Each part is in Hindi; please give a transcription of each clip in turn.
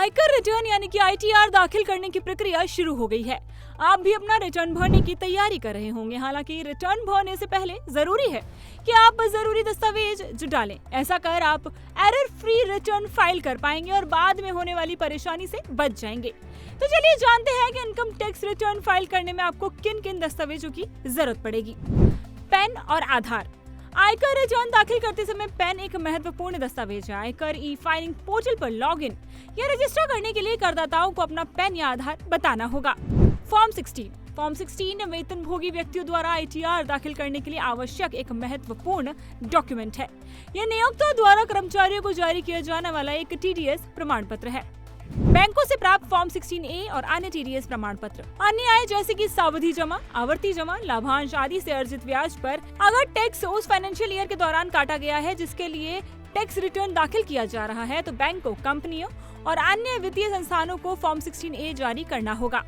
आयकर रिटर्न यानी कि ITR दाखिल करने की प्रक्रिया शुरू हो गई है। आप भी अपना रिटर्न भरने की तैयारी कर रहे होंगे। हालांकि रिटर्न भरने से पहले जरूरी है कि आप जरूरी दस्तावेज जुटा लें। ऐसा कर आप एरर फ्री रिटर्न फाइल कर पाएंगे और बाद में होने वाली परेशानी से बच जाएंगे। तो चलिए जानते हैं कि इनकम टैक्स रिटर्न फाइल करने में आपको किन किन दस्तावेजों की जरूरत पड़ेगी। पैन और आधार। आयकर रिटर्न दाखिल करते समय पैन एक महत्वपूर्ण दस्तावेज है। आयकर ई फाइलिंग पोर्टल पर लॉगिन या रजिस्टर करने के लिए करदाताओं को अपना पैन या आधार बताना होगा। फॉर्म 16 वेतनभोगी व्यक्तियों द्वारा ITR दाखिल करने के लिए आवश्यक एक महत्वपूर्ण डॉक्यूमेंट है। यह नियोक्ता द्वारा कर्मचारियों को जारी किया जाने वाला एक TDS प्रमाण पत्र है। बैंकों से प्राप्त फॉर्म 16A और अन्य TDS प्रमाण पत्र। अन्य आय जैसे कि सावधि जमा, आवर्ती जमा, लाभांश आदि से अर्जित ब्याज पर अगर टैक्स उस फाइनेंशियल ईयर के दौरान काटा गया है जिसके लिए टैक्स रिटर्न दाखिल किया जा रहा है, तो बैंकों, कंपनियों और अन्य वित्तीय संस्थानों को फॉर्म 16A जारी करना होगा।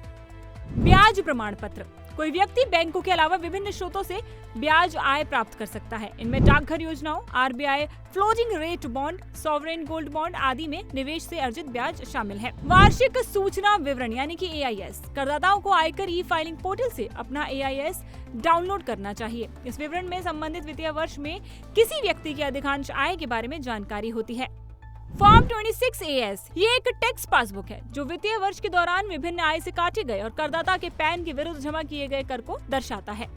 ब्याज प्रमाण पत्र। कोई व्यक्ति बैंकों के अलावा विभिन्न स्रोतों से ब्याज आय प्राप्त कर सकता है। इनमें डाकघर योजनाओं, RBI floating rate bond, sovereign gold bond आदि में निवेश से अर्जित ब्याज शामिल है। वार्षिक सूचना विवरण यानी कि AIS। करदाताओं को आयकर ई फाइलिंग पोर्टल से अपना AIS डाउनलोड करना चाहिए। इस विवरण में संबंधित वित्तीय वर्ष में किसी व्यक्ति की अधिकांश आय के बारे में जानकारी होती है। फॉर्म 26AS ये एक टैक्स पासबुक है जो वित्तीय वर्ष के दौरान विभिन्न आय से काटे गए और करदाता के पैन के विरुद्ध जमा किए गए कर को दर्शाता है।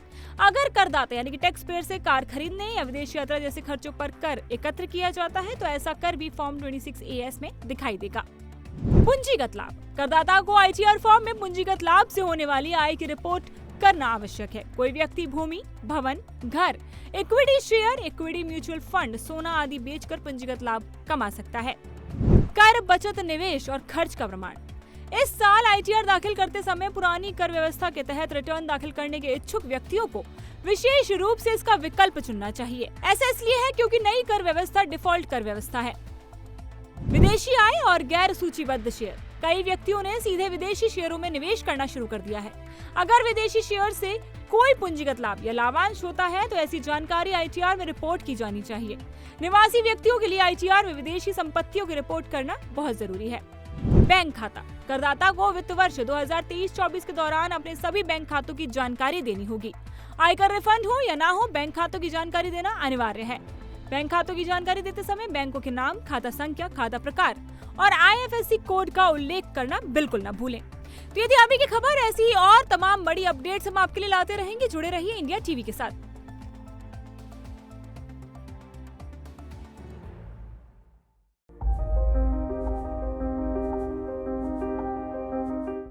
अगर करदाता यानी कि टैक्स पेयर से कार खरीदने या विदेश यात्रा जैसे खर्चों पर कर एकत्र किया जाता है तो ऐसा कर भी फॉर्म 26AS में दिखाई देगा। पूंजीगत लाभ। करदाता को ITR फॉर्म में पूंजीगत लाभ से होने वाली आय की रिपोर्ट करना आवश्यक है। कोई व्यक्ति भूमि, भवन, घर, equity share, equity mutual fund, सोना आदि बेचकर पूंजीगत लाभ कमा सकता है। कर, बचत, निवेश और खर्च का प्रमाण। इस साल ITR दाखिल करते समय पुरानी कर व्यवस्था के तहत रिटर्न दाखिल करने के इच्छुक व्यक्तियों को विशेष रूप से इसका विकल्प चुनना चाहिए। ऐसा इसलिए है क्योंकि नई कर व्यवस्था डिफॉल्ट कर व्यवस्था है। विदेशी आय और गैर सूचीबद्ध शेयर। कई व्यक्तियों ने सीधे विदेशी शेयरों में निवेश करना शुरू कर दिया है। अगर विदेशी शेयर से कोई पूंजीगत लाभ या लाभांश होता है तो ऐसी जानकारी ITR में रिपोर्ट की जानी चाहिए। निवासी व्यक्तियों के लिए ITR में विदेशी संपत्तियों की रिपोर्ट करना बहुत जरूरी है। बैंक खाता। करदाता को वित्त वर्ष 2023-24 के दौरान अपने सभी बैंक खातों की जानकारी देनी होगी। आयकर रिफंड हो या ना हो, बैंक खातों की जानकारी देना अनिवार्य है। बैंक खातों की जानकारी देते समय बैंकों के नाम, खाता संख्या, खाता प्रकार और IFSC कोड का उल्लेख करना बिल्कुल न भूलें। तो यदि अभी की खबर ऐसी और तमाम बड़ी अपडेट्स हम आपके लिए लाते रहेंगे। जुड़े रहिए इंडिया टीवी के साथ।